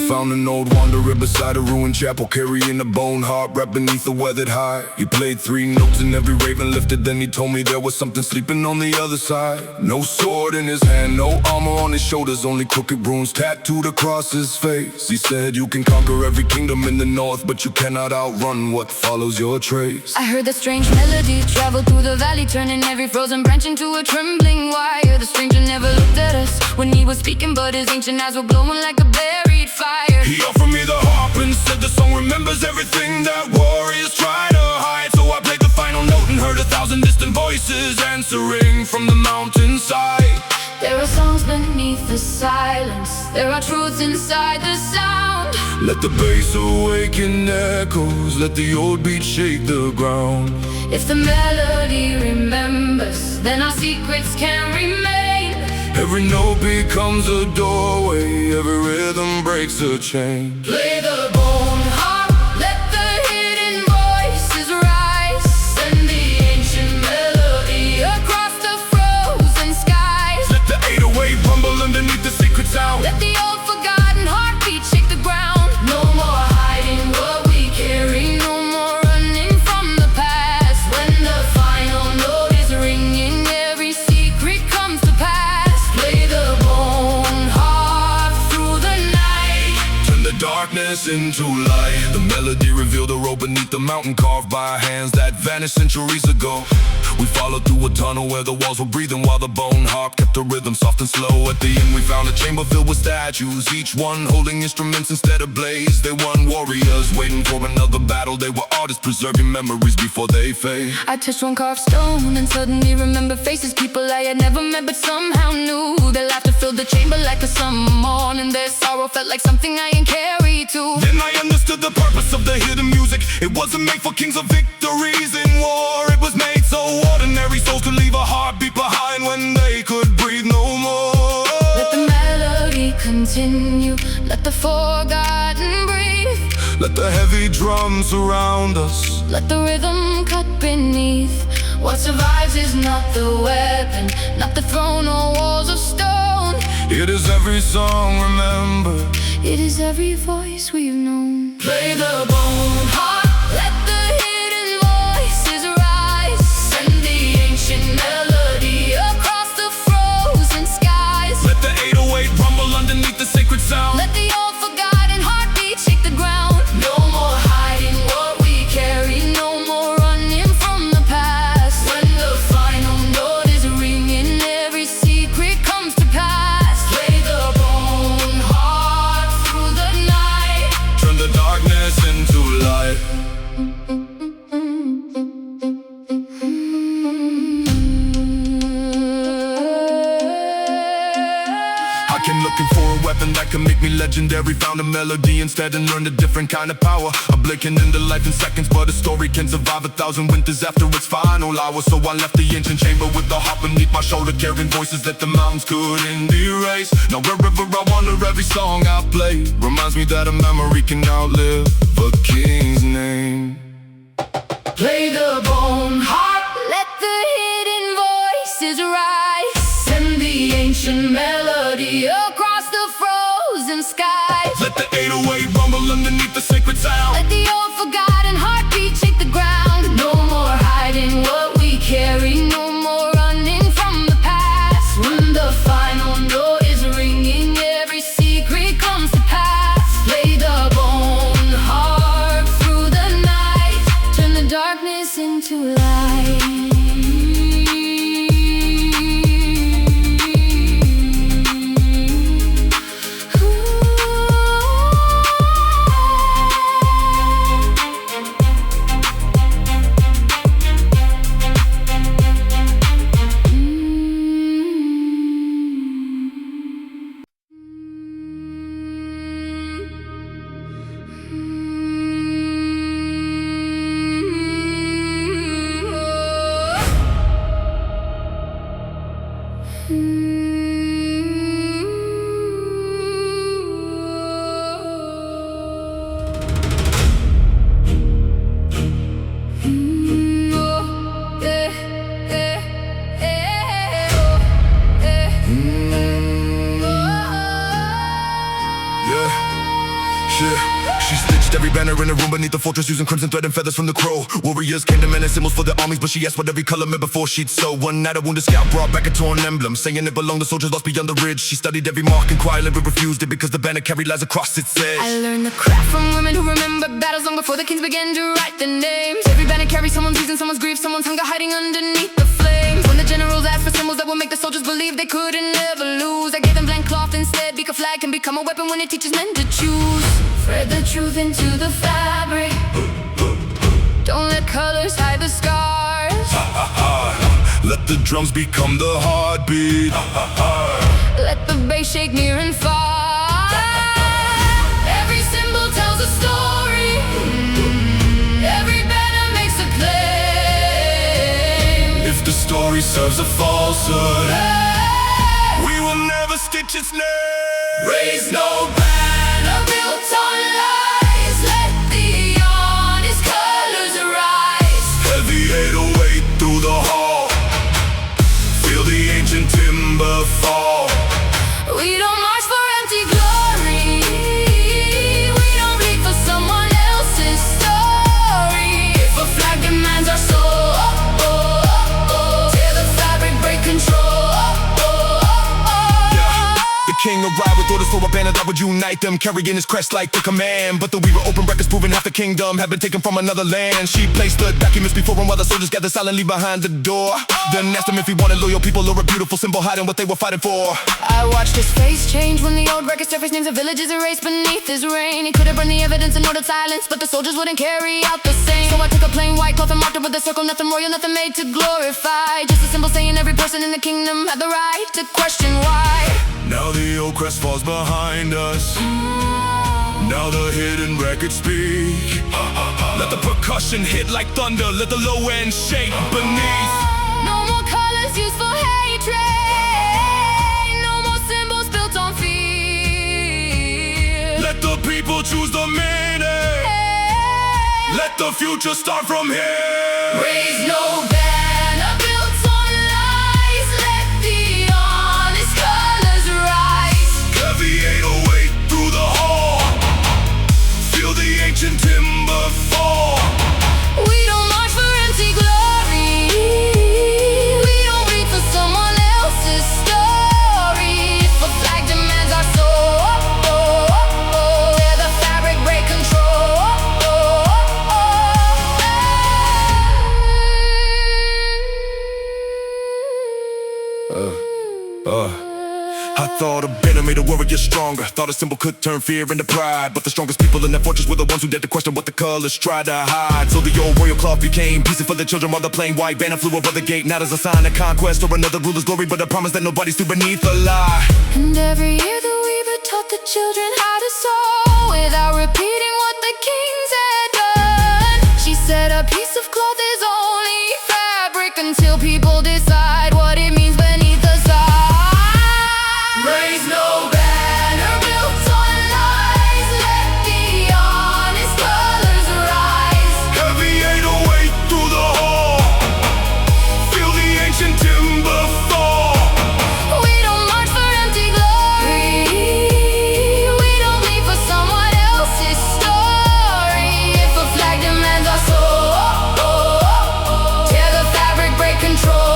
found an old wanderer beside a ruined chapel, carrying a bone harp wrapped beneath a weathered hide. He played 3 notes and every raven lifted, then he told me there was something sleeping on the other side. No sword in his hand, no armor on his shoulders, only crooked runes tattooed across his face. He said you can conquer every kingdom in the north, but you cannot outrun what follows your trace. I heard the strange melody travel through the valley, turning every frozen branch into a trembling wire. The stranger never looked at us when he was speaking, but his ancient eyes were glowing like a buried fire. He offered me the harp and said the song remembers everything that warriors try to hide. So I played the final note and heard 1,000 distant voices answering from the mountainside. There are songs beneath the silence, there are truths inside the sound. Let the bass awaken echoes, let the old beat shake the ground. If the melody remembers, then our secrets can remain. Every note becomes a doorway, every rhythm breaks a chain. Play the bone harp, let the hidden voices rise. Send the ancient melody across the frozen skies. Let the 808 rumble underneath the secret sound. Let the old forgotten heartbeat shake the ground. No more hiding what we carry, no more running from the past. When the final note is ringing, every secret comes to pass. Play the bone harp through the night. Turn the darkness into light. The melody revealed a road beneath the mountain, carved by hands that vanished centuries ago. We followed through a tunnel where the walls were breathing, while the bone harp kept the rhythm soft and slow. At the end we found a chamber filled with statues, each one holding instruments instead of blades. They weren't warriors waiting for another battle, they were artists preserving memories before they fade. I touched one carved stone and suddenly remembered faces, people I had never met but somehow knew. Their laughter filled the chamber like a summer morning, their sorrow felt like something I ain't carried to. Then I understood the purpose of the hidden music. It wasn't made for kings or victories in war, it was made so ordinary souls could leave a heartbeat behind when they could breathe no more. Let the melody continue, let the forgotten breathe. Let the heavy drums surround us, let the rhythm cut beneath. What survives is not the weapon, not the throne or walls of stone. It is every song remembered, it is every voice we've known. Play the bone harp, let the hidden voices rise. Send the ancient melody across the frozen skies. Let the 808 rumble underneath the sacred sound. Let the old forgotten heartbeat shake the ground. No more hiding what we carry, no more running from the past. When the final note is ringing, every secret comes to pass. Play the bone harp through the night. Turn the darkness into light. Looking for a weapon that can make me legendary. Found a melody instead and learned a different kind of power. I'm blinking into life in seconds, but a story can survive 1,000 winters after its final hour. So I left the ancient chamber with the harp beneath my shoulder, carrying voices that the mountains couldn't erase. Now wherever I wander, every song I play reminds me that a memory can outlive a king's name. Play the bone harp, let the hidden voices rise. Send the ancient melody across the frozen skies. Let the 808 rumble underneath the sacred sound. Let the old forgotten heartbeat shake the ground. No more hiding what we carry, no more running from the past. When the final note is ringing, every secret comes to pass. Play the bone harp through the night. Turn the darkness into light. Yeah, she stitched every banner in the room beneath the fortress, using crimson thread and feathers from the crow. Warriors came to men and symbols for their armies, but she asked what every color meant before she'd sew. One night a wounded scout brought back a torn emblem, saying it belonged to soldiers lost beyond the ridge. She studied every mark and quietly refused it, because the banner carried lies across its edge. I learned the craft from women who remember battles long before the kings began to write their names. Every banner carries someone's reason, someone's grief, someone's hunger hiding underneath the flames. When the generals asked for symbols that would make the soldiers believe they couldn't never lose, I gave them blank cloth instead. Because a flag can become a weapon when it teaches men to choose. Thread the truth into the fabric. Don't let colors hide the scars. Let the drums become the heartbeat. Let the bass shake near and far. Every symbol tells a story. Every banner makes a claim. If the story serves a falsehood, we will never stitch its name. Raise no banner built on lies. Let the honest colors arise. Heavy 808 through the hall. Feel the ancient timber fall. We don't march for empty glory. We don't bleed for someone else's story. If a flag demands our soul, tear the fabric, break control. The king arrived with orders for a banner that would unite them, carrying his crest like the command. But the weaver opened records proving half the kingdom had been taken from another land. She placed the documents before him while the soldiers gathered silently behind the door. Then asked him if he wanted loyal people or a beautiful symbol hiding what they were fighting for. I watched his face change when the old records surfaced, names of villages erased beneath his reign. He could have burned the evidence and ordered silence, but the soldiers wouldn't carry out the same. So I took a plain white cloth and marked it with a circle, nothing royal, nothing made to glorify. Just a symbol saying every person in the kingdom had the right to question why. Now the old crest falls behind us. Now the hidden records speak. Let the percussion hit like thunder. Let the low end shake beneath. No more colors used for hatred. No more symbols built on fear. Let the people choose the meaning. Let the future start from here. Raise no banner built on lies. Let the honest colors rise. Heavy 808 through the hall. Feel the ancient timber fall. We don't march for empty glory. We don't bleed for someone else's story. If a flag demands our soul, tear the fabric, break control. I thought a banner made a warrior stronger. Thought a symbol could turn fear into pride. But the strongest people in that fortress were the ones who dared to question what the colors tried to hide. So the old royal cloth became pieces for the children, while the plain white banner flew over the gate. Not as a sign of conquest or another ruler's glory, but a promise that nobody's too beneath the lie. And every year the weaver taught the children how to sew, without repeating what the kings had done. She said a piece of cloth is only fabric until people decide what it means beneath the sun. Raise no Banner built on lies. Let the honest colors rise. heavy 808 through the hall. Feel the ancient timber fall. We don't march for empty glory. We don't bleed for someone else's story. If a flag demands our soul, tear the fabric, break control.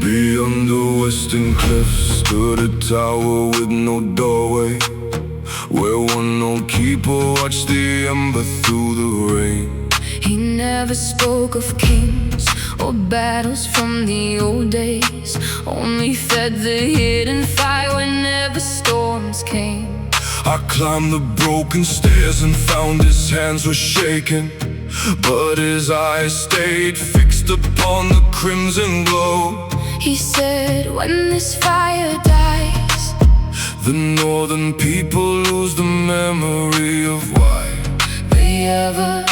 Beyond the western cliffs stood a tower with no doorway, where one old keeper watched the ember through the rain. He never spoke of kings or battles from the old days, only fed the hidden fire when I climbed the broken stairs and found his hands were shaking, but his eyes stayed fixed upon the crimson glow. He said, when this fire dies, the northern people lose the memory of why they ever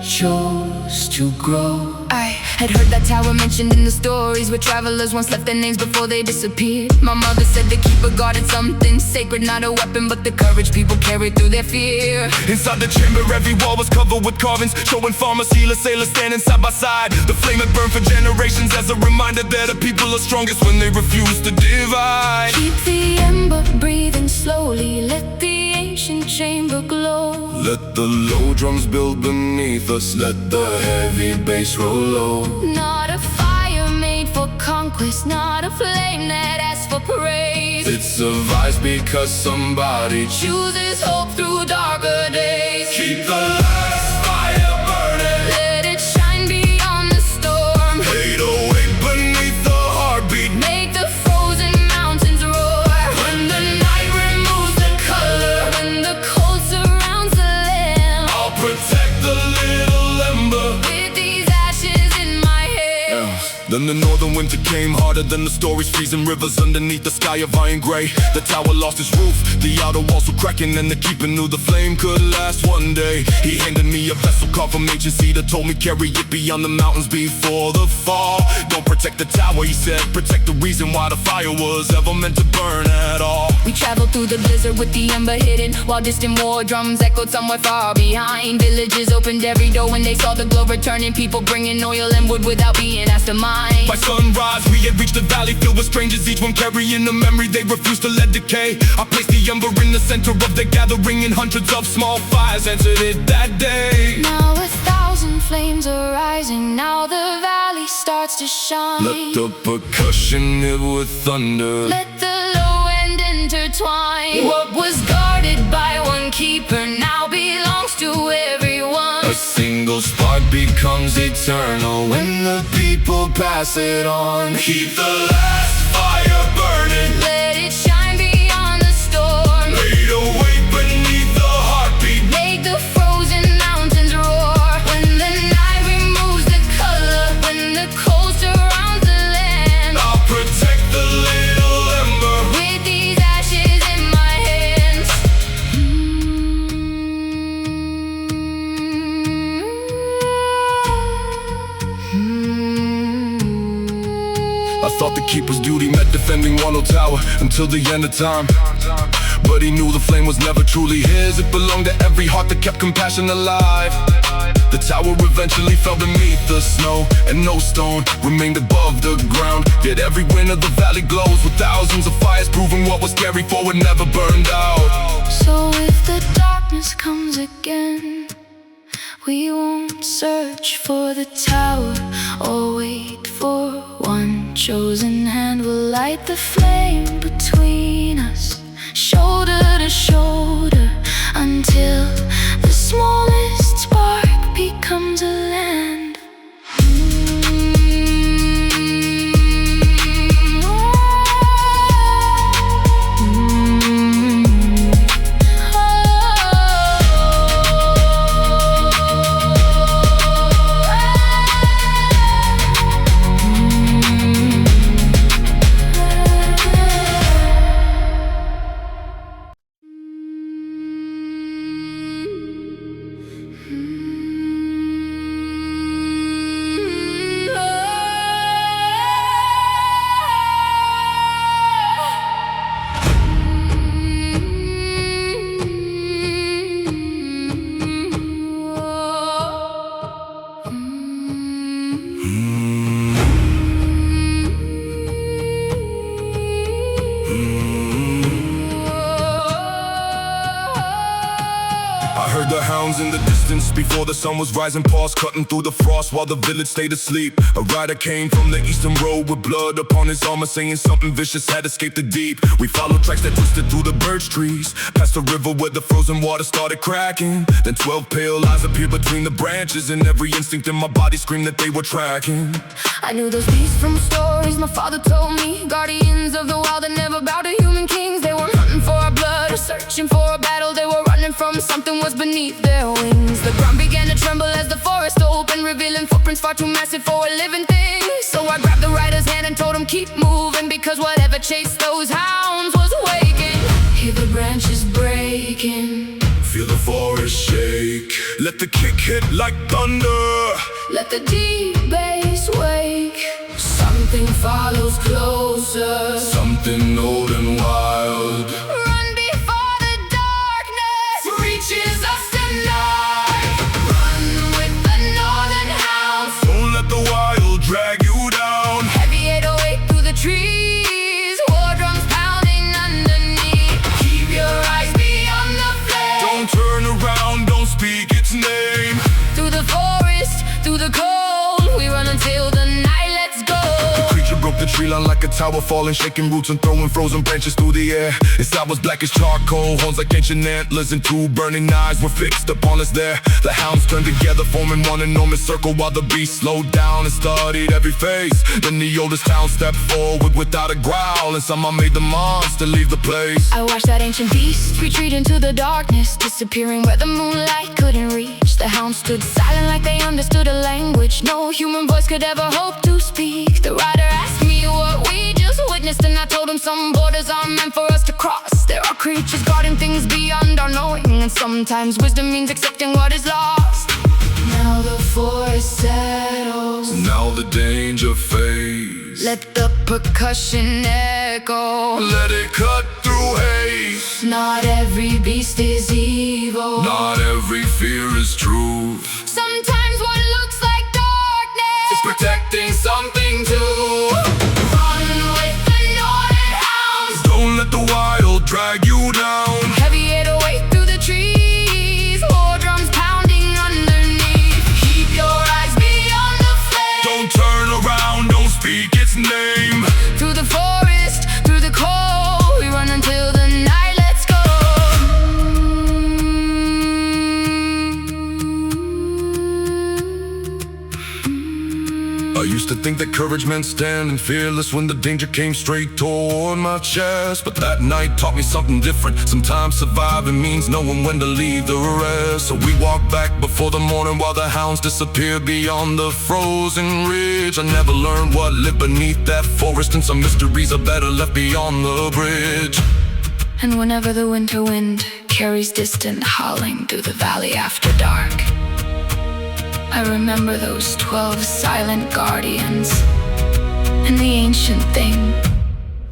chose to grow. I had heard that tower mentioned in the stories, where travelers once left their names before they disappeared. My mother said to keep a guard, it's something sacred, not a weapon, but the courage people carried through their fear. Inside the chamber, every wall was covered with carvings, showing farmers, healers, sailors standing side by side. The flame had burned for generations as a reminder that the people are strongest when they refuse to divide. Keep the ember breathing slowly, let the ancient chamber glow. Let the low drums build beneath us, let the heavy bass roll low. Not a fire made for conquest, not a flame that asks for praise. It survives because somebody chooses hope through darker days. Keep the last fire burning, let it shine beyond the storm. hate awake beneath the heartbeat, make the frozen mountains roar. When the night removes the color, when the cold surrounds the land, I'll protect the little ember with these ashes in my hand. Then the northern winter came, harder than the stories, freezing rivers underneath the sky of iron gray. The tower lost its roof, the outer walls were cracking, and the keeper knew the flame could last one day. He handed me a vessel carved from ancient cedar, told me carry it beyond the mountains before the fall. Don't protect the tower, he said, protect the reason why the fire was ever meant to burn at all. We traveled through the blizzard with the ember hidden, while distant war drums echoed somewhere far behind. Villages opened every door when they saw the glow returning, people bringing oil and wood without being asked to mind. By sunrise, we had reached a valley filled with strangers, each one carrying a memory they refused to let decay. I placed the ember in the center of the gathering, and hundreds of small fires answered it that day. Now 1,000 flames are rising, now the valley starts to shine. Let the percussion hit with thunder, let the low end intertwine. What was guarded by one keeper now belongs to everyone. a single spark becomes eternal when the people pass it on. Keep the last fire burning, let it shine beyond the storm. laid awake beneath the heartbeat, Make the frozen mountains roar. When the night removes the color, when the cold surrounds the land, I'll protect the little ember with these ashes in my hands. I thought the keeper's duty meant defending Wano Tower until the end of time, but he knew the flame was never truly his. It belonged to every heart that kept compassion alive. The tower eventually fell beneath the snow, and no stone remained above the ground. Yet every winter the valley glows with thousands of fires, proving what was carried forward never burned out. So if the darkness comes again, we won't search for the tower or wait for one chosen hand. Will light the flame between us, shoulder to shoulder, until the smallest spark becomes a land. I heard the hounds in the distance before the sun was rising, paws cutting through the frost while the village stayed asleep. A rider came from the eastern road with blood upon his armor, saying something vicious had escaped the deep. We followed tracks that twisted through the birch trees, past the river where the frozen water started cracking. Then 12 pale eyes appeared between the branches, and every instinct in my body screamed that they were tracking. I knew those beasts from stories my father told me, guardians of the wild that never bow to human kings. They were hunting for our blood, or searching for a battle something was beneath their wings. The ground began to tremble as the forest opened, revealing footprints far too massive for a living thing. So I grabbed the rider's hand and told him keep moving, because whatever chased those hounds was waking. Hear the branches breaking, feel the forest shake. Let the kick hit like thunder, let the deep bass wake. Something follows closer, something old and wild. Run before the darkness reaches us tonight. Run with the Northern Hounds. Don't let the wild drag you down. Heavy 808 through the trees, war drums pounding underneath. Keep your eyes beyond the flame. Don't turn around, don't speak its name. Through the forest, through the cold, we run until the night, let's go. Broke the tree line like a tower falling, shaking roots and throwing frozen branches through the air. Its eye was black as charcoal, horns like ancient antlers, and two burning eyes were fixed upon us there. The hounds turned together, forming one enormous circle, while the beast slowed down and studied every face. Then the oldest hound stepped forward without a growl, and somehow made the monster leave the place. I watched that ancient beast retreat into the darkness, disappearing where the moonlight couldn't reach. The hounds stood silent like they understood a language no human voice could ever hope to speak. The rider asked me what we just witnessed, and I told him some borders aren't meant for us to cross. There are creatures guarding things beyond our knowing, and sometimes wisdom means accepting what is lost. Now the forest settles, now the danger fades. Let the percussion echo, let it cut through haze. Not every beast is evil, not every fear is truth. Sometimes what looks like darkness is protecting something too. Run with the Northern Hounds. Don't let the wild drag you down. Heavy 808 through the trees, war drums pounding underneath. Keep your eyes beyond the flame. Don't turn around, don't speak its name. Through the forest, through the cold, we run until the night, let's go. I used to think that courage meant standing fearless when the danger came straight toward my chest. But that night taught me something different. Sometimes surviving means knowing when to leave the rest. So we walked back before the morning while the hounds disappeared beyond the frozen ridge. I never learned what lived beneath that forest, and some mysteries are better left beyond the bridge. And whenever the winter wind carries distant howling through the valley after dark, I remember those 12 silent guardians and the ancient thing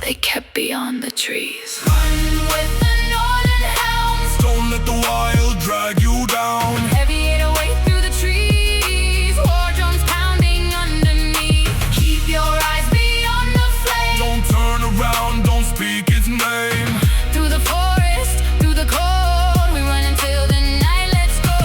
they kept beyond the trees. Run with the Northern Hounds. Don't let the wild drag you down. Heavy 808 through the trees, war drums pounding underneath. Keep your eyes beyond the flame. Don't turn around, don't speak its name. Through the forest, through the cold, we run until the night, let's go.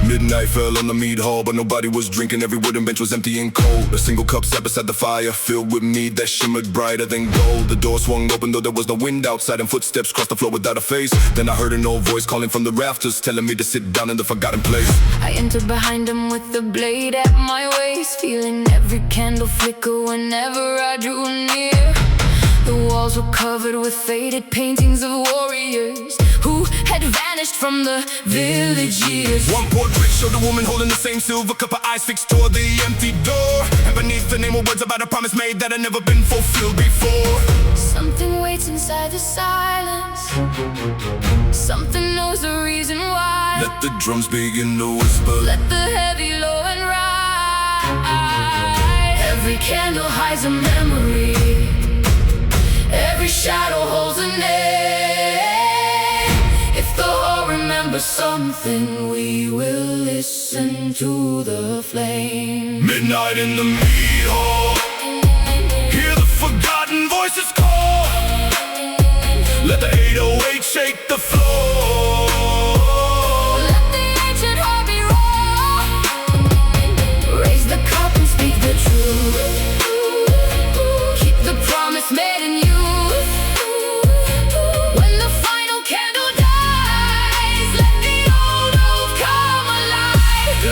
Midnight fell on the Mead hall, but nobody was drinking. Every wooden bench was empty and cold. A single cup sat beside the fire, filled with mead that shimmered brighter than gold. The door swung open, though there was no wind outside, and footsteps crossed the floor without a face. Then I heard an old voice calling from the rafters, telling me to sit down in the forgotten place. I entered behind him with the blade at my waist, feeling every candle flicker whenever I drew near. The walls were covered with faded paintings of warriors who had vanished from the village years. One portrait showed a woman holding the same silver cup, her eyes fixed toward the empty door. And beneath the name were words about a promise made that had never been fulfilled before. Something way vibrates inside the silence. Something knows the reason why. Let the drums begin to whisper. Let the heavy low and rise. Every candle hides a memory. Every shadow holds a name. If the hall remembers something, we will listen to the flame. Midnight in the Mead Hall. Hear the forgotten voices call. Let the 808 shake the floor. Let the ancient heartbeat roar. Raise the cup and speak the truth. Keep the promise made in youth. When the final candle dies, let the old oath come alive.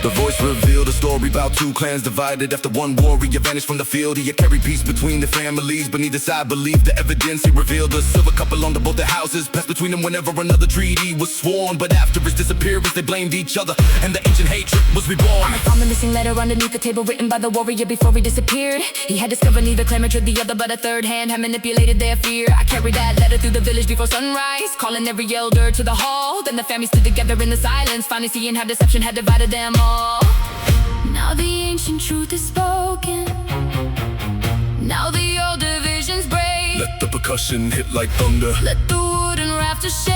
The voice revealed a story about two clans divided after one warrior vanished from the field. He had carried peace between the families, but neither side believed the evidence. He revealed a silver cup along to both their houses, passed between them whenever another treaty was sworn. But after his disappearance, they blamed each other, and the ancient hatred was reborn. I found the missing letter underneath the table, written by the warrior before he disappeared. He had discovered neither claim hatred the other, but a third hand had manipulated their fear. I carried that letter through the village before sunrise, calling every elder to the hall. Then the family stood together in the silence, finally seeing how deception had divided them all. Now the ancient truth is spoken. Now the old divisions break. Let the percussion hit like thunder. Let the wooden rafters shake.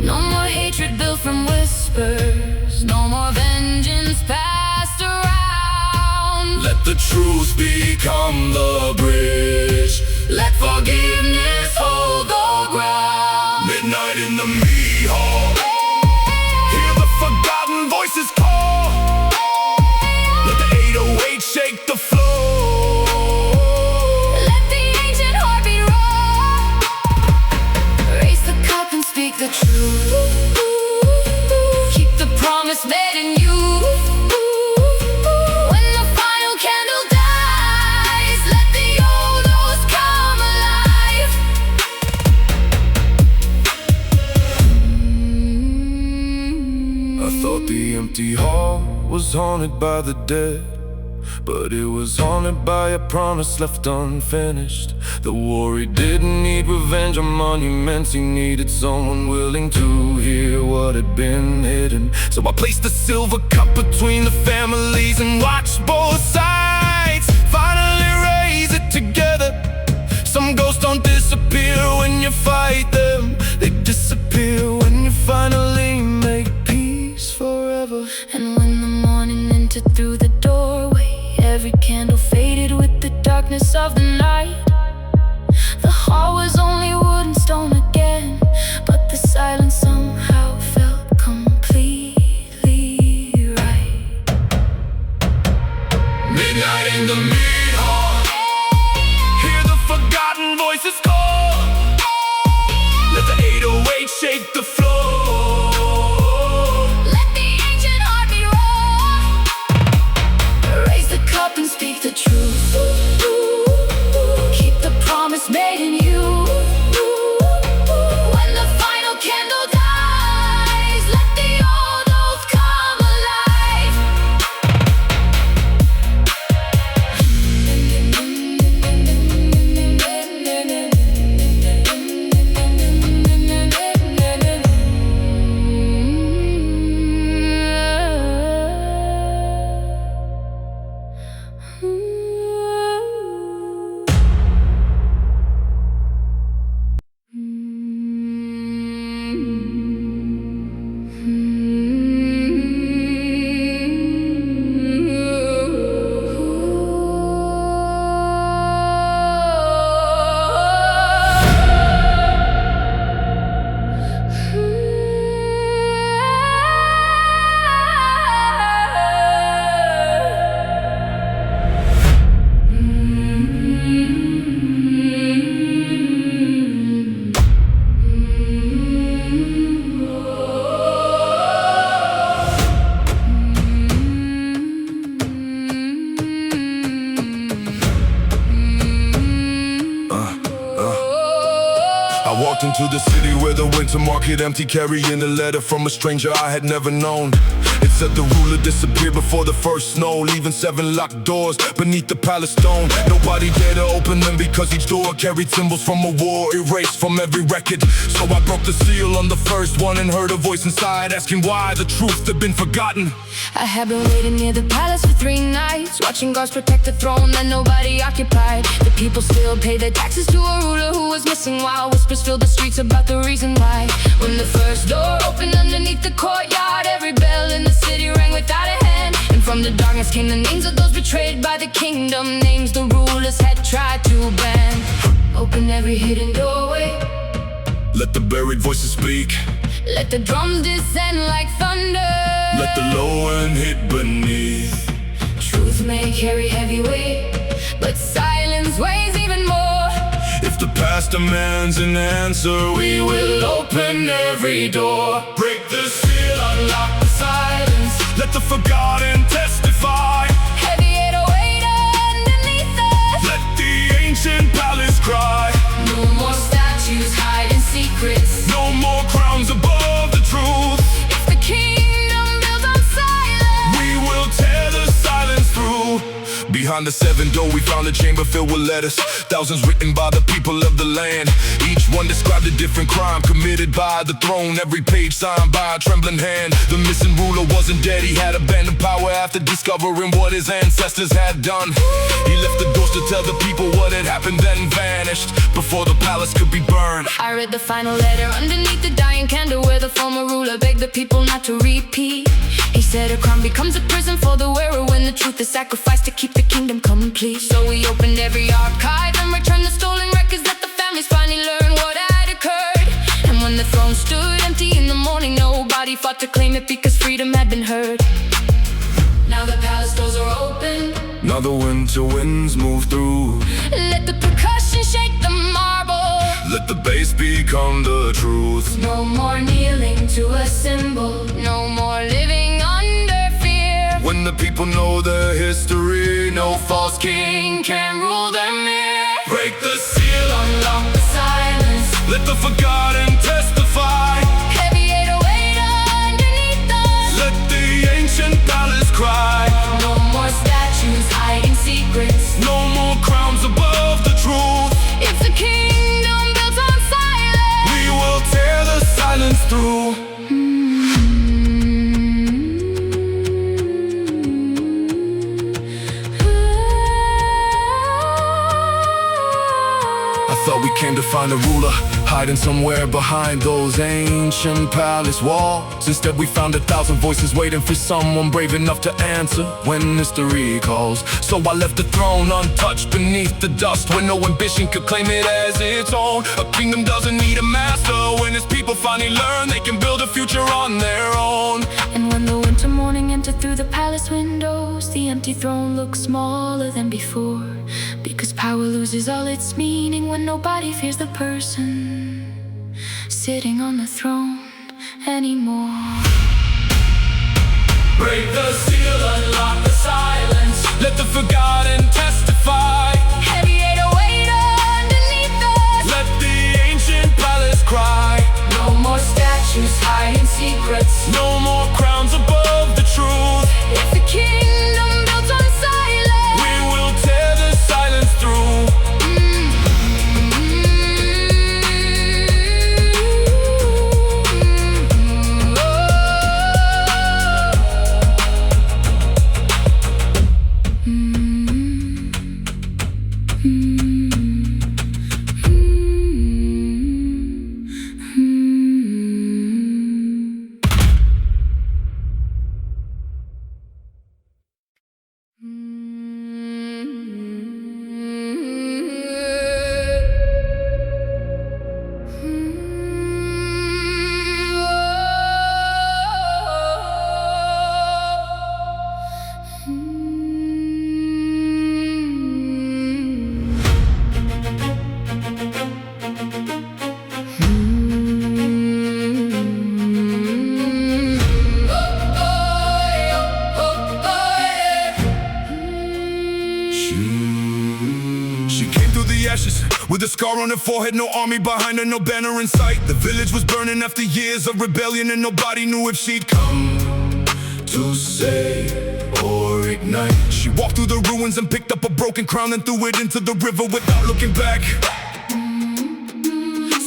No more hatred built from whispers. No more vengeance passed around. Let the truth become the bridge. Let forgiveness hold the ground. Midnight in the Mead Hall. Hear the forgotten voices call. Let the 808 shake the floor. Let the ancient heartbeat roar. Raise the cup and speak the truth. Keep the promise made in you. When the final candle dies, let the old oaths come alive. I thought the empty hall was haunted by the dead, but it was haunted by a promise left unfinished. The warrior didn't need revenge or monuments. He needed someone willing to hear what had been hidden. So I placed the silver cup between the families and watched both sides finally raise it together. Some ghosts don't disappear when you fight them. They disappear when you finally make peace forever. And when the morning entered through the doorway, every candle faded with the darkness of the night. The hall was only wood and stone again, but the silence somehow felt completely right. Midnight in the Mead Hall. Hear the forgotten voices call. Let the 808 shake the floor. Let the ancient heartbeat roar. Raise the cup and speak the truth. Keep the promise made in you. When the final candle dies, let the old oath come alive. I walked into the city where the winter market empty, carrying a letter from a stranger I had never known. It Said the ruler disappeared before the first snow, leaving 7 locked doors beneath the palace stone. Nobody dared to open them because each door carried symbols from a war, erased from every record. So I broke the seal on the first one and heard a voice inside asking why the truth had been forgotten. I had been waiting near the palace for 3 nights, watching guards protect the throne that nobody occupied. The people still pay their taxes to a ruler who was missing, while whispers filled the streets about the reason why. When the first door opened underneath the courtyard, every bell in the city rang without a hand. And from the darkness came the names of those betrayed by the kingdom, names the rulers had tried to ban. Open every hidden doorway, let the buried voices speak. Let the drums descend like thunder. Let the low end hit beneath. Truth may carry heavy weight, but silence weighs even more. If the past demands an answer, we will open every door. Break the seal, unlock the silence. Let the forgotten testify. Heavy 808 underneath us. Let the ancient palace cry. No more statues hiding secrets. No more crowns above the truth. If the kingdom builds on silence, we will tear the silence through. Behind the 7 door we found a chamber filled with letters, thousands written by the people of the land. Each one described a different crime committed by the throne, every page signed by a trembling hand. The missing ruler wasn't dead, he had abandoned power after discovering what his ancestors had done. He left the doors to tell the people what had happened, then vanished before the palace could be burned. I read the final letter underneath the dying candle, where the former ruler begged the people not to repeat. He said a crime becomes a prison for the wearer when the truth is sacrificed to keep the kingdom complete. So we opened every archive and returned the stolen records, let the families finally learn what had occurred. And when the throne stood empty in the morning, nobody fought to claim it because freedom had been heard. Now the palace doors are open. Now the winter winds move through. Let the percussion shake the marble. Let the bass become the truth. No more kneeling to a symbol. No more living under fear. When the people know their history, no false king can rule them here. Break the seal, unlock the silence. Let the forgotten testify. Heavy 808 underneath us. Let the ancient palace cry. No more statues hiding secrets. No more crowns above the truth. If the kingdom built on silence, we will tear the silence through. I thought we came to find a ruler hiding somewhere behind those ancient palace walls. Instead we found 1,000 voices waiting for someone brave enough to answer when history calls. So I left the throne untouched beneath the dust, where no ambition could claim it as its own. A kingdom doesn't need a master. When its people finally learn, they can build a future on their own. and when the winter morning entered through the palace windows, the empty throne looked smaller than before, because power loses all its meaning when nobody fears the person sitting on the throne anymore. Break the seal, unlock the silence. Let the forgotten testify. Heavy 808 underneath us. Let the ancient palace cry. No more statues hiding secrets. No more crowns above the truth. It's a kingdom built on silence. We will tear the silence through. With a scar on her forehead, no army behind her, no banner in sight. The village was burning after years of rebellion, and nobody knew if she'd come to to say or ignite. She walked through the ruins and picked up a broken crown and threw it into the river without looking back.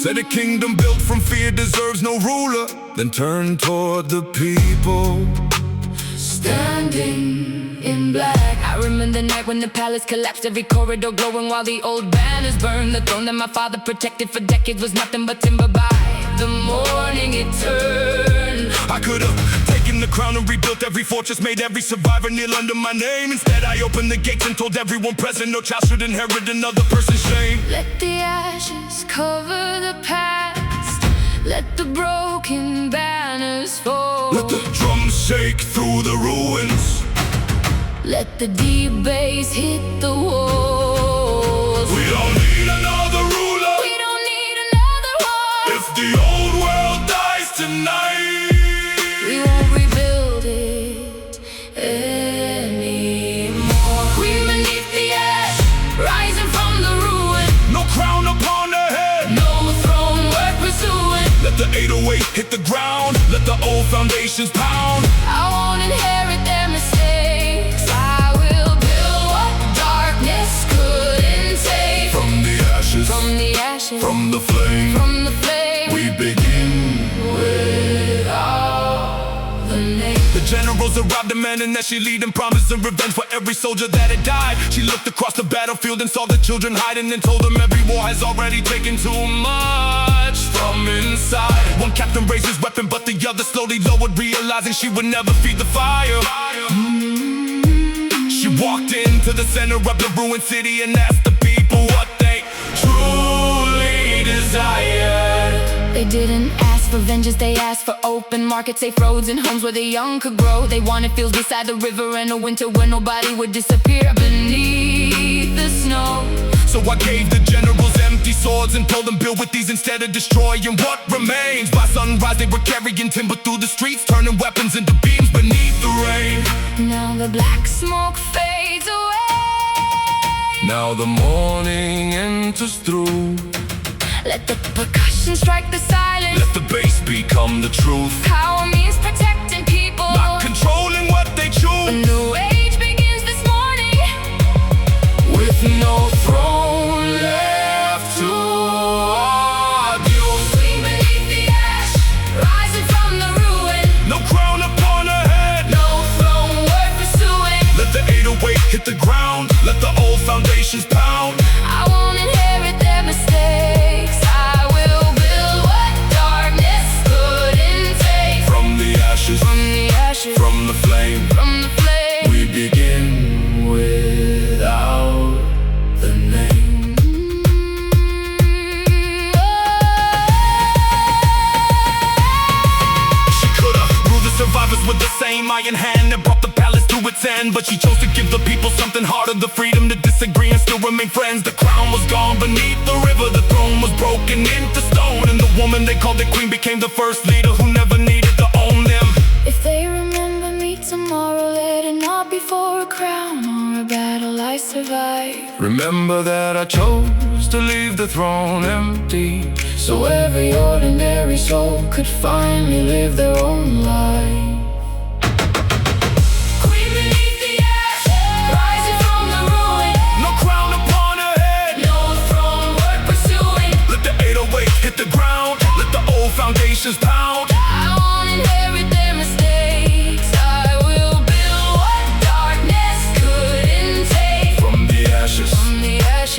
Said a kingdom built from fear deserves no ruler, then turned toward the people standing in black. I remember the night when the palace collapsed, every corridor glowing while the old banners burned. The throne that my father protected for decades was nothing but timber. By the morning it turned. I could have taken the crown and rebuilt every fortress, made every survivor kneel under my name. Instead I opened the gates and told everyone present no child should inherit another person's shame. Let the ashes cover the past, let the broken banners fall. Let the drums shake through the ruins, let the deep bass hit the walls. We don't need another ruler, we don't need another war. If the old world dies tonight, we won't rebuild it anymore. Queen beneath the ash, rising from the ruin. No crown upon her head, no throne worth pursuing. Let the 808 hit the ground, let the old foundations pound. I won't inherit their mistakes, I will build what darkness couldn't take. From the ashes, from the flame, from the flame, we begin without the name. The generals arrived demanding that she lead in promise and revenge for every soldier that had died. She looked across the battlefield and saw the children hiding and told them every war has already taken too much from inside. One captain raised his weapon but the other slowly lowered, realizing she would never feed the fire. She walked into the center of the ruined city and asked the people what they truly desired. They didn't ask for vengeance, they asked for open markets, safe roads and homes where the young could grow. They wanted fields beside the river and a winter where nobody would disappear beneath the snow. So I gave the generals empty swords and told them build with these instead of destroying what remains. By sunrise they were carrying timber through the streets, turning weapons into beams beneath the rain. Now the black smoke fades away, now the morning enters through. let the percussion strike the silence, let the bass become the truth. Power means protecting people, not controlling what they a choose. new age begins this morning, with no throne left to argue. Queen beneath the ash, rising from the ruin. No crown upon her head, no throne worth pursuing. Let the 808 hit the ground, let the old foundations pound. I won't inherit their mistakes, I will build what darkness couldn't take. From the ashes, from the flame, we begin without the name. She could've ruled the survivors with the same iron hand and brought the palace to its end, but she chose to give the people something harder, the freedom to disagree and still remain friends. The crown was gone beneath the river, the throne was broken into stone, and the woman they called the queen became the first leader who never needed to own them. If they remember me tomorrow, let it not be for a crown or a battle I survived. Remember that I chose to leave the throne empty, so every ordinary soul could finally live their own life. Queen beneath the ash, rising from the ruin. No crown upon her head, no throne worth pursuing. Let the 808 hit the ground, let the old foundations pound. I won't inherit their mistakes, I will build what darkness couldn't take. From the ashes,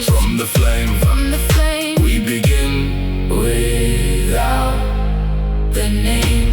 from the flame, we begin without the name.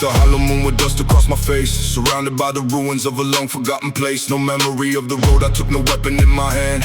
the hollow moon with dust across my face, surrounded by the ruins of a long-forgotten place. No memory of the road, I took no weapon in my hand,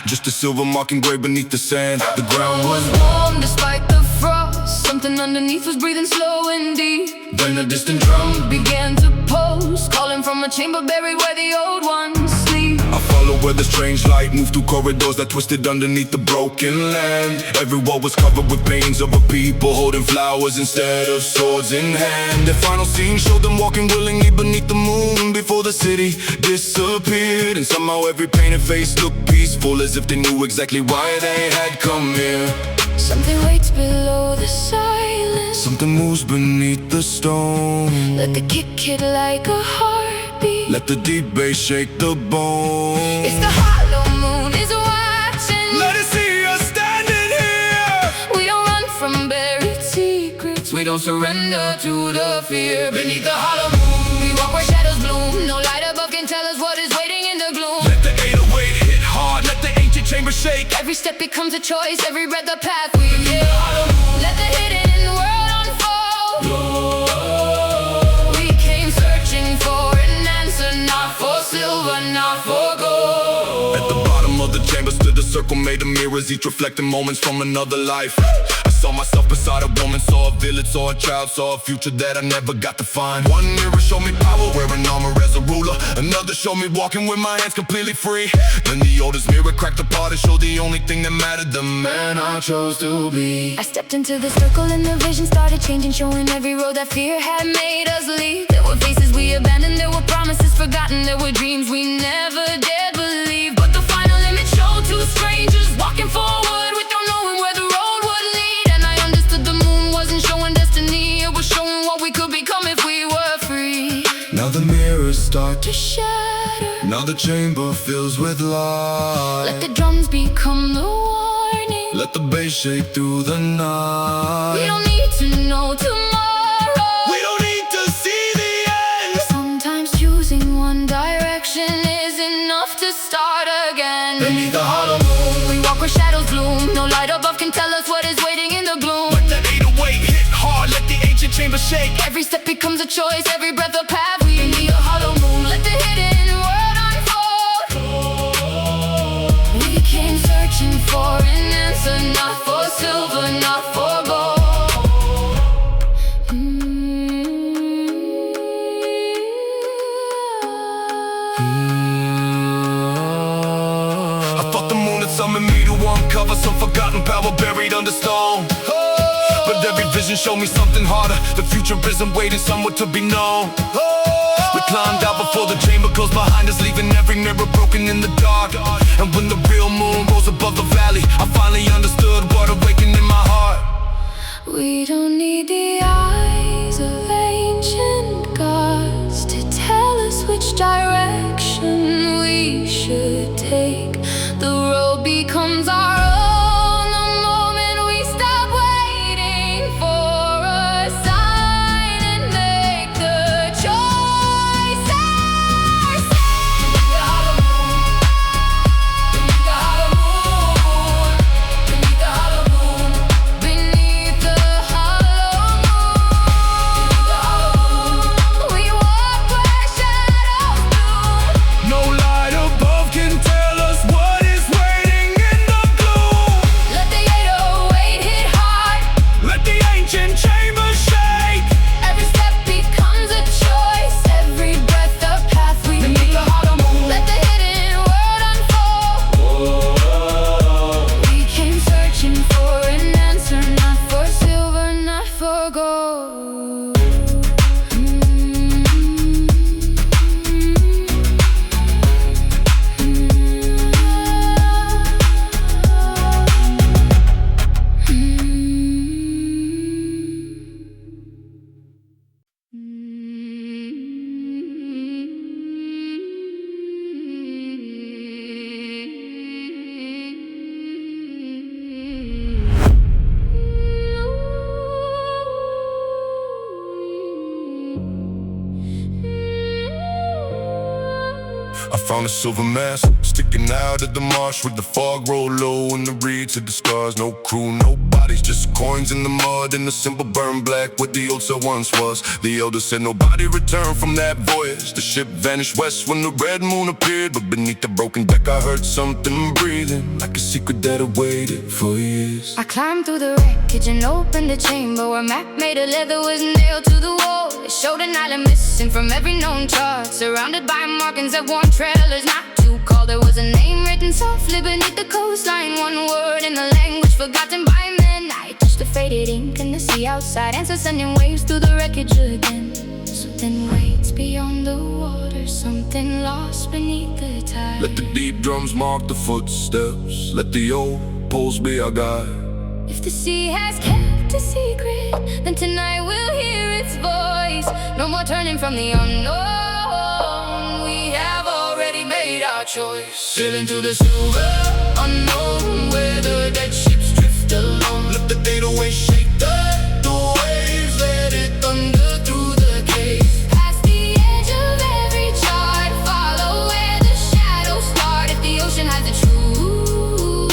just a silver mark engraved beneath the sand. The ground was warm despite the frost. Something underneath was breathing slow and deep. Then a distant drum began to pulse, calling from a chamber buried where the old ones sleep. I followed where the strange light moved through corridors that twisted underneath the broken land. Every wall was covered with paintings of a people holding flowers instead of swords in hand. Their final scene showed them walking willingly beneath the moon before the city disappeared. And somehow every painted face looked peaceful, as if they knew exactly why they had come here. Something waits below the silence, something moves beneath the stone. let the kick hit like a heartbeat. Let the deep bass shake the bone. It's the hollow moon is watching. Let it see us standing here. We don't run from buried secrets, we don't surrender to the fear. Beneath the hollow moon, we walk where shadows bloom. No light above can tell us what is waiting in the gloom. Let the 808 hit hard, let the ancient chamber shake. Every step becomes a choice, every breath a path we take. Let the hidden world unfold. We came searching for an answer, not for silver, not for gold. At the bottom of the chamber stood a circle made of mirrors, each reflecting moments from another life. I saw myself beside a woman, saw a village, saw a child, saw a future that I never got to find. One mirror showed me power, wearing armor as a ruler. Another showed me walking with my hands completely free. Then the oldest mirror cracked apart and showed the only thing that mattered, the man I chose to be. I stepped into the circle and the vision started changing, showing every road that fear had made us leave. There were faces we abandoned, there were promises forgotten, there were dreams we never dared believe. But the final image showed two strangers walking forward without knowing where the road would lead. And I understood the moon wasn't showing destiny, it was showing what we could become if we were free. Now the mirrors start To shatter, now the chamber fills with light. let the drums become the warning. Let the bass shake through the night. We don't need to know tomorrow, We don't need to see the end. sometimes choosing one direction is enough to start again. Beneath the hollow moon, We walk where shadows bloom. No light above can tell us what is waiting in the gloom. let the 808 hit hard, let the ancient chamber shake. Every step becomes a choice, every breath a path. We need a hollow moon, let the hidden world unfold. We came searching for an answer, not for silver, not for gold. I thought the moon had summoned me to uncover some forgotten power buried under stone. But every vision showed me something harder. The future isn't waiting, somewhere to be known. We climbed out before the chamber closed behind us, leaving every mirror broken in the dark. And when the real moon rose above the valley, I finally understood what awakened in my heart. We don't need the eyes of ancient gods to tell us which direction we should take. The road becomes our own the moment we stop waiting for a sign and make the choice ourselves. Beneath the hollow moon, beneath the hollow moon, beneath the hollow moon, we walk where shadows bloom. No I found a silver mask sticking out of the marsh with the fog roll low and the reeds of the scars. No crew, no bodies, just coins in the mud and the symbol burned black where the old cell once was. The elder said nobody returned from that voyage. The ship vanished west when the red moon appeared, but beneath the broken deck I heard something breathing, like a secret that had waited for years. I climbed through the wreckage and opened the chamber where a map made of leather was nailed to the wall. It showed an island missing from every known chart, surrounded by markings that warned travelers not to call. There was a name written softly beneath the coastline, one word in a language forgotten by men. I touched the faded ink in the sea outside, answers sending waves through the wreckage again. Something waits beyond the water, something lost beneath the tide. Let the deep drums mark the footsteps, let the old poles be our guide. If the sea has kept a secret, then tonight we'll hear its voice. No more turning from the unknown, we have already made our choice. Sailing to the silver unknown, where the dead ships drift alone. Let the data waves shake the waves, let it thunder through the caves. Past the edge of every chart, follow where the shadows start. If the ocean has the truth,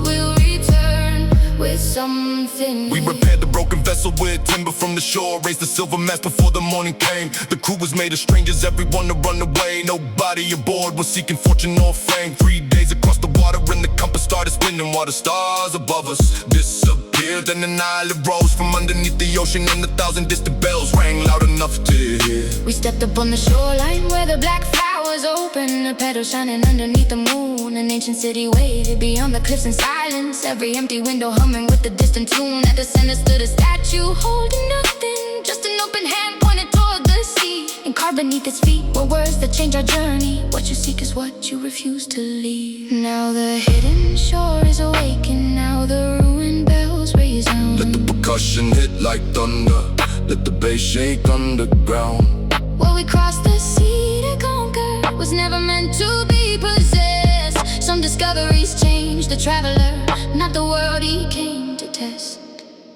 we'll return with something. We repaired the broken vessel with timber from the shore, raised the silver mast before the morning came. The crew was made of strangers, everyone to run away. Nobody aboard was seeking fortune or fame. 3 days across the water and the compass started spinning while the stars above us disappeared. And an island rose from underneath the ocean, and 1,000 distant bells rang loud enough to hear. We stepped up on the shoreline where the black flowers open, the petals shining underneath the moon. An ancient city waited beyond the cliffs in silence, every empty window humming with the distant tune. At the center stood a statue holding nothing, just an open hand pointed toward the sea. And carved beneath its feet were words that change our journey. What you seek is what you refuse to leave. Now the hidden shore is awakened, now the ruined bells raise on. Let the percussion hit like thunder, let the bass shake underground. What we crossed the sea to conquer was never meant to be possessed. Some discoveries changed the traveler, not the world he came to test.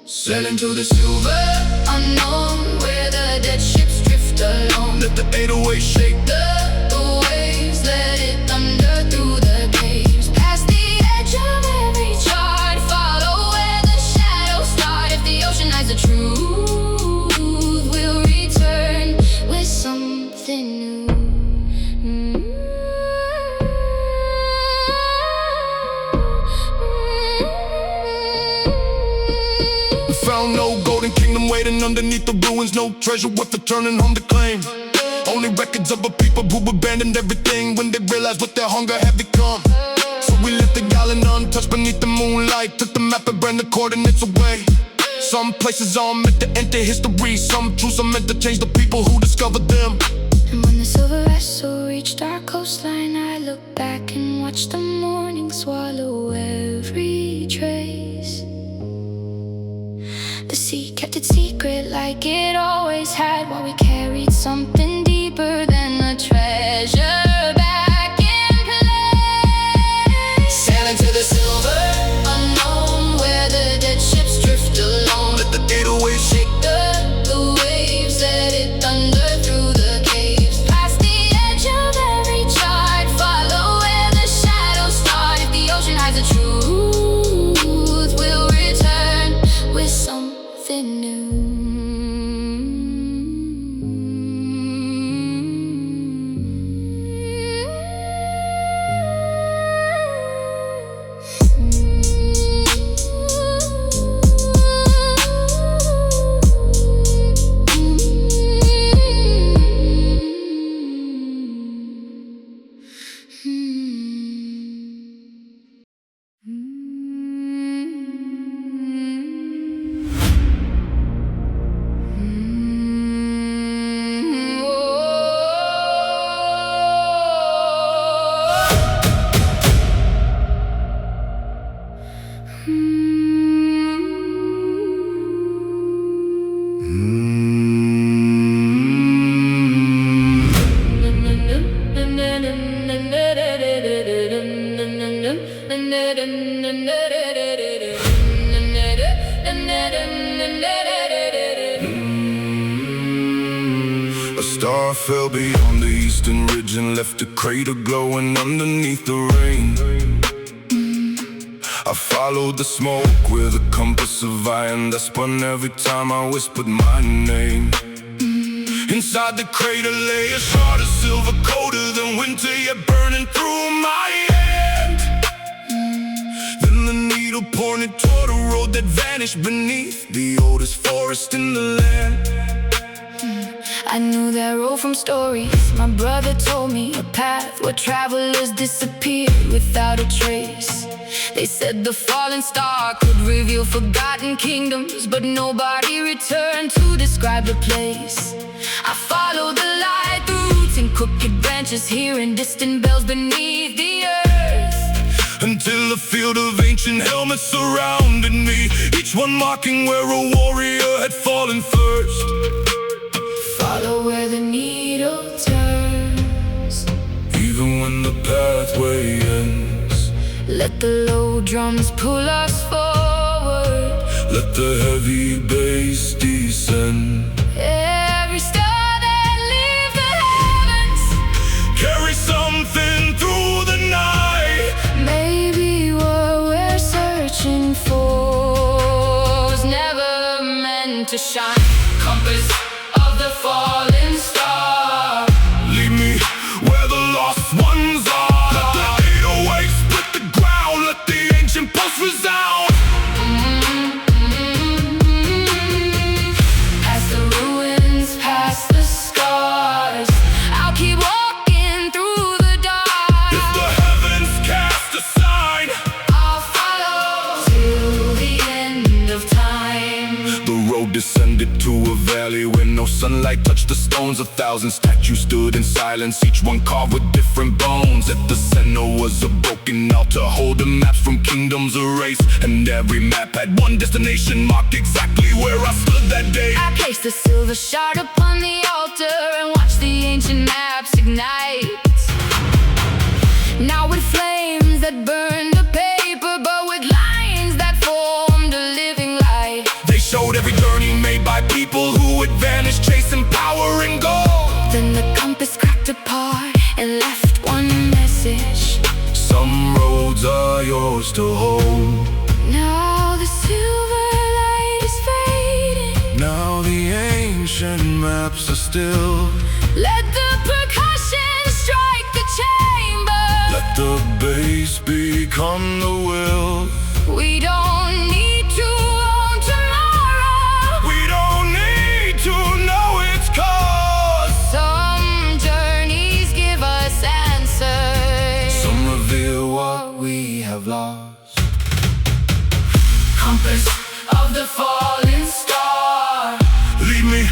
Sailing to the silver Unknown, where the dead ships drift alone. let the 808 shake The waves, let it thunder through the caves. Past the edge of every chart, follow where the shadows start. If the ocean hides the truth, we'll return with something new. Found no golden kingdom waiting underneath the ruins, no treasure worth returning home to claim. Only records of a people who abandoned everything when they realized what their hunger had become. So we left the island untouched beneath the moonlight, took the map and ran the coordinates away. Some places are meant to enter history, some truths are meant to change the people who discovered them. And when the silver vessel reached our coastline, I looked back and watched the morning swallow every trace. The sea kept its secret like it always had, while we carried something deeper than a treasure back in place. Sailing to the silver Unknown, where the dead ships drift alone. let the 808 shake The waves, let it thunder through the caves. Past the edge of every chart, follow where the shadows start. If the ocean hides the truth, we'll return with something new. A star fell beyond the eastern ridge legend left a crater glowing underneath the rain. I followed the smoke with a compass of iron that spun every time I whispered my name. Inside the crater lay a shard of silver colder than winter, yet burning through my hand. Then the needle pointed toward a road that vanished beneath the oldest forest in the land. I knew that road from stories. My brother told me a path where travelers disappeared without a trace. They said the fallen star could reveal forgotten kingdoms, but nobody returned to describe the place. I followed the light, the roots and crooked branches, hearing distant bells beneath the earth, until a field of ancient helmets surrounded me, each one marking where a warrior had fallen first. Follow where the needle turns, even when the pathway ends. let the low drums pull us forward, let the heavy bass descend. every star that leaves the heavens Carry something through the night. maybe what we're searching for was never meant to shine. Compass of the fallen star, Lead me where the lost ones are. Let the 808 split the ground, let the ancient pulse resound. past the ruins, past the scars, I'll keep walking through the dark. If the heavens cast a sign, I'll follow till the end of time. the road descended to a valley where no sunlight touched the stones. 1,000 statues stood in silence, each one carved with different bones. At the center was a broken altar holding maps from kingdoms erased, and every map had one destination marked exactly where I stood that day. I placed the silver shard upon the altar and watched the ancient maps ignite. Now with flames that burned the paper, but with lines that formed a living light. They showed every journey made by people who had vanished chasing power and gold. Then the compass cracked apart and left one message. Some roads are yours to hold. Now the silver light is fading. Now the ancient maps are still. Let the percussion strike the chamber. Let the bass become the will. We don't need to own tomorrow. We don't need to know its cause. Some journeys give us answers, Some reveal what we have lost. compass of the fallen star, Lead me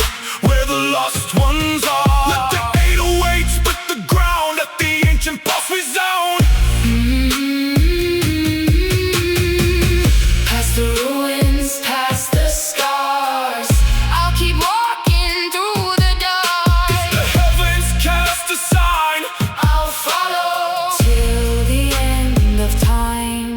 where the lost ones are. Let the 808 split the ground, let the ancient pulse resound. past the ruins, past the scars, I'll keep walking through the dark. The heavens cast a sign, I'll follow till the end of time.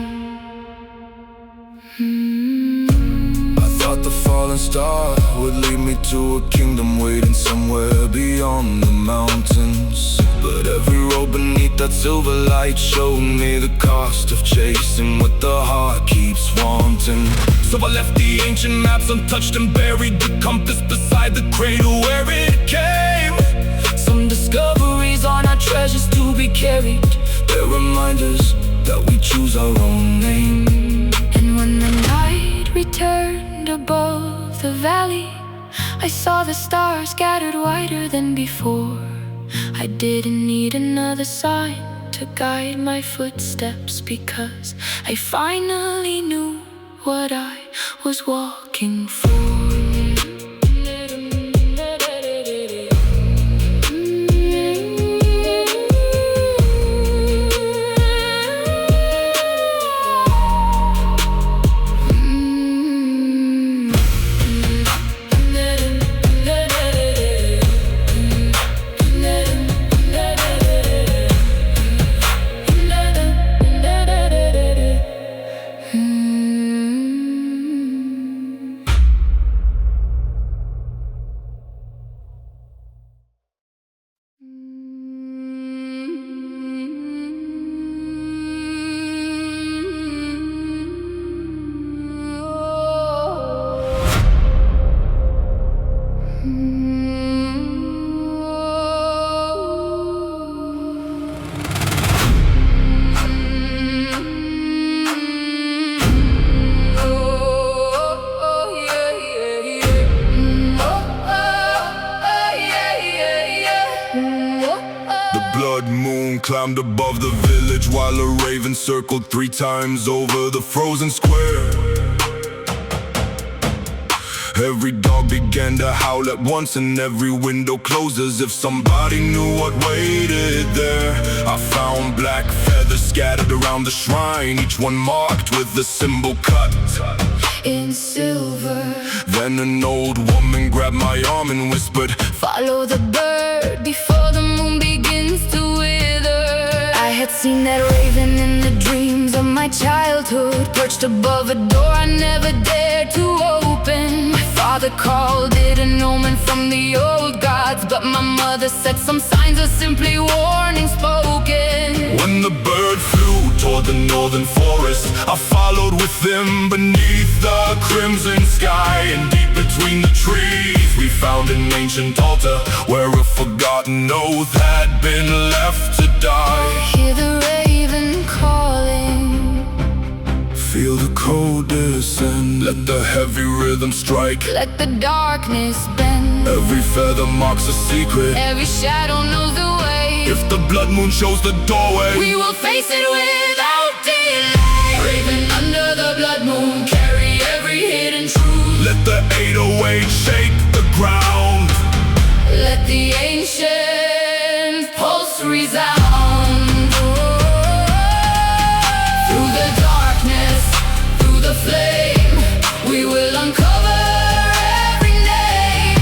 I thought the fallen star would lead me to a kingdom waiting somewhere beyond the mountains. But every road beneath that silver light showed me the cost of chasing what the heart keeps wanting. So I left the ancient maps untouched and buried the compass beside the cradle where it came. Some discoveries are not treasures to be carried, They're reminders that we choose our own name. and when the night returned above the valley, I saw the stars scattered wider than before. I didn't need another sign to guide my footsteps, because I finally knew what I was walking for. climbed above the village while a raven circled 3 times over the frozen square. Every dog began to howl at once and every window closed as if somebody knew what waited there. I found black feathers scattered around the shrine, each one marked with the symbol cut in silver. Then an old woman grabbed my arm and whispered, "Follow the bird before the moon begins to wither." I had seen that raven in the dreams of my childhood, perched above a door I never dared to open. My father called it an omen from the old gods, but my mother said some signs are simply warning spoken. When the bird flew toward the northern forest, I followed with them beneath the crimson sky. And deep between the trees we found an ancient altar where a forgotten oath had been left to die. Hear the raven calling, feel the cold descend. Let the heavy rhythm strike, let the darkness bend. Every feather marks a secret, every shadow knows the way. If the blood moon shows the doorway, we will face it without delay. Raven under the blood moon, carry every hidden truth. Let the 808 shake the ground, let the ancient pulse resound. Through the darkness, through the flame, we will uncover every name.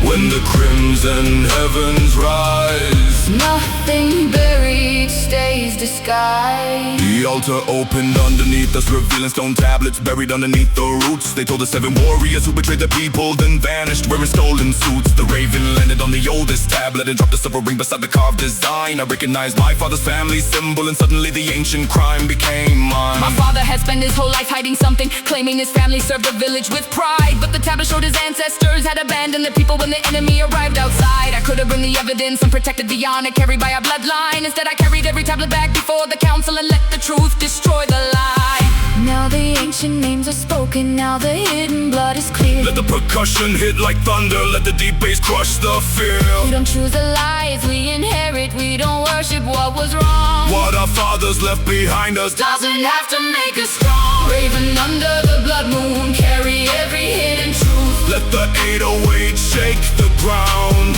When the crimson heavens rise, nothing buried stays disguised. The altar opened underneath us, revealing stone tablets buried underneath the roots. They told the 7 warriors who betrayed the people, then vanished wearing stolen suits. The raven landed on the oldest tablet and dropped a silver ring beside the carved design. I recognized my father's family symbol, and suddenly the ancient crime became mine. My father had spent his whole life hiding something, claiming his family served the village with pride. But the tablet showed his ancestors had abandoned the people when the enemy arrived outside. I could have burned the evidence and protected the honor carried by a bloodline. Instead I carried every tablet back before the council and let the truth destroy the lie. Now the ancient names are spoken, now the hidden blood is clear. Let the percussion hit like thunder, let the deep bass crush the fear. We don't choose the lies we inherit, we don't worship what was wrong. What our fathers left behind us doesn't have to make us strong. Raven under the blood moon, carry every hidden truth. Let the 808 shake the ground,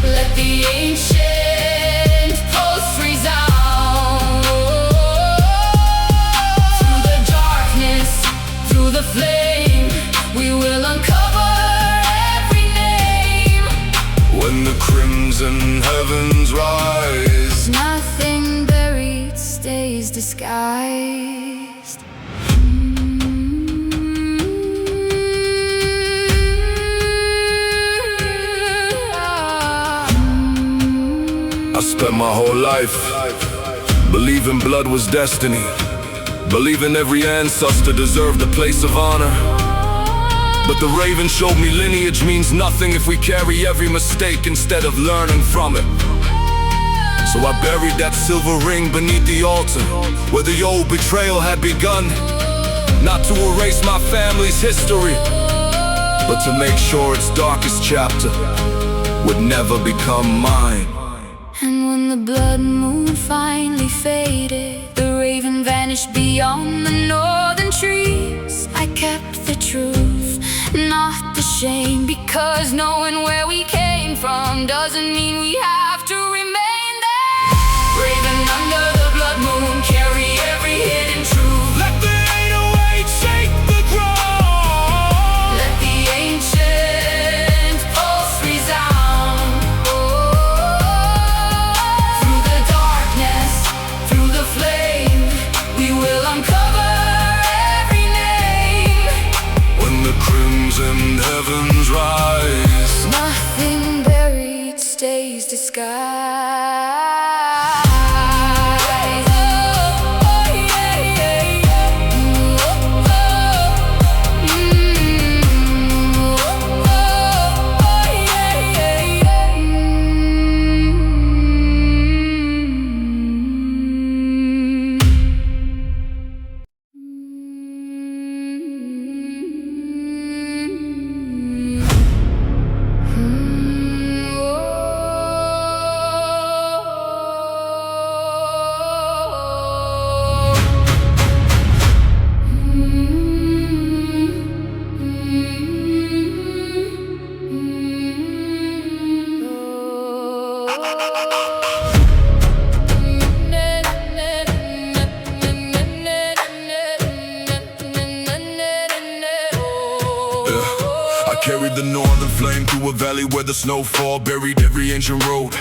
let the ancient pulse resound. Through the darkness, through the flame, we will uncover every name. When the crimson heavens rise, nothing buried stays disguised. I spent my whole life believing blood was destiny, believing every ancestor deserved a place of honor. But the raven showed me lineage means nothing if we carry every mistake instead of learning from it. So I buried that silver ring beneath the altar where the old betrayal had begun. Not to erase my family's history, but to make sure its darkest chapter would never become mine. And when the blood moon finally faded, the raven vanished beyond the northern trees. I kept the truth, not the shame, because knowing where we came from doesn't mean we have to remain there. Raven under the blood moon, carry every hidden truth. Let the 808 shake the ground, let the ancient pulse resound. Through the darkness, through the flame, we will uncover every name. when the crimson heavens rise, nothing buried stays disguised. Carried the northern flame through a valley where the snowfall buried every ancient road.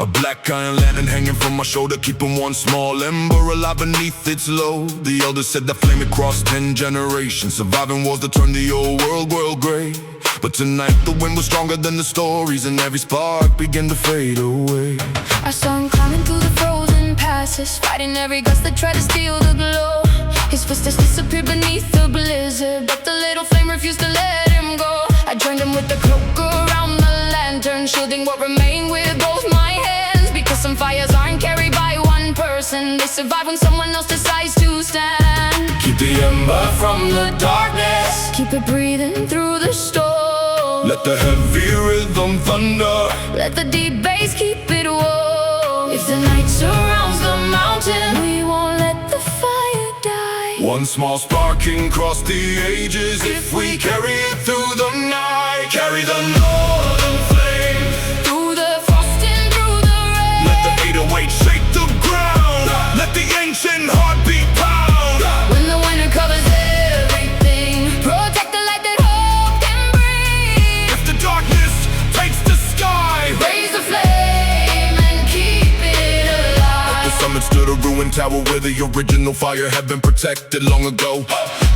A black iron lantern hanging from my shoulder, keeping one small ember alive beneath its load. The elders said that flame had crossed 10 generations, surviving wars that turned the old world gray. But tonight the wind was stronger than the stories, and every spark began to fade away. I saw him climbing through the frozen passes, fighting every gust that tried to steal the glow. His footsteps disappeared beneath the blizzard, but the little flame refused to let him go. I joined him with the cloak around the lantern, shielding what remained with both my hands. Because some fires aren't carried by one person, they survive when someone else decides to stand. Keep the ember from the darkness, keep it breathing through the storm. let the heavy rhythm thunder, let the deep bass keep it warm. If the night surrounds the mountain, we won't let the fire die. one small spark can cross the ages if we carry it through the night. Carry the northern flame through the frost and through the rain. Let the 808 shake the ground, let the ancient heartbeat pound. When the winter covers everything, protect the light that hope can bring. If the darkness takes the sky, Raise the flame and keep it alive. the summit stood a ruined tower where the original fire had been protected long ago.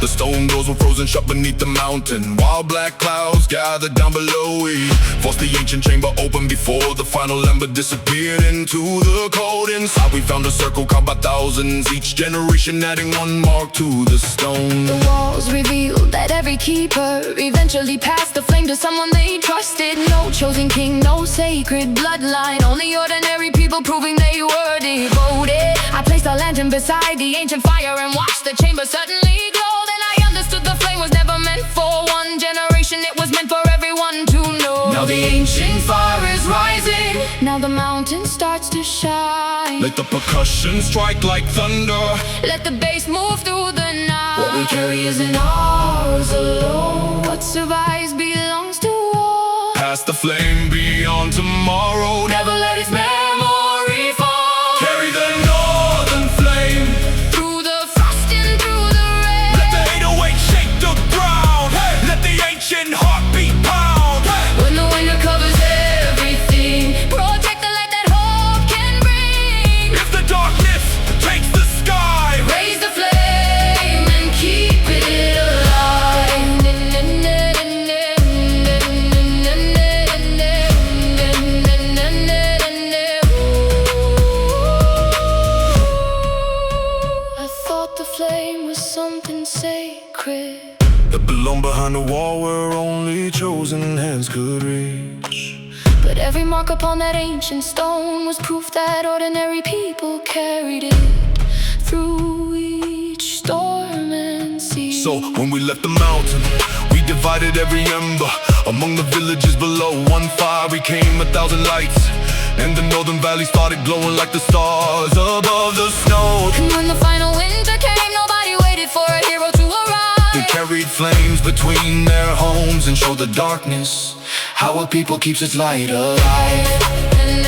The stone doors were frozen shut beneath the mountain, while black clouds gathered down below. We forced the ancient chamber open before the final ember disappeared into the cold. Inside we found a circle carved by thousands, each generation adding one mark to the stone. The walls revealed that every keeper eventually passed the flame to someone they trusted. No chosen king, no sacred bloodline, only ordinary people proving they were devoted. I placed a lantern beside the ancient fire and watched the chamber suddenly glow. Then I understood the flame was never meant for one generation, it was meant for everyone to know. Now the ancient fire is rising, now the mountain starts to shine. let the percussion strike like thunder, Let the bass move through the night. what we carry isn't ours alone. What survives belongs to all. past the flame beyond tomorrow. Never let its memory fall. Carry the northern flame, Through the frost and through the rain. let the 808 shake the ground, let the ancient heartbeat pound. When the winter covers everything, protect the light that hope can bring. If the darkness takes the sky, Raise the flame and keep it alive. I thought the flame was something sacred, that belong behind the wall where only chosen hands could reach. but every mark upon that ancient stone was proof that ordinary people carried it through each storm and sea. So when we left the mountain, we divided every ember among the villages below. One fire became 1,000 lights, and the northern valley started glowing like the stars above the snow. And when the final winter came, nobody waited for a hero to arrive. They carried flames between their homes and showed the darkness how a people keeps its light alive. And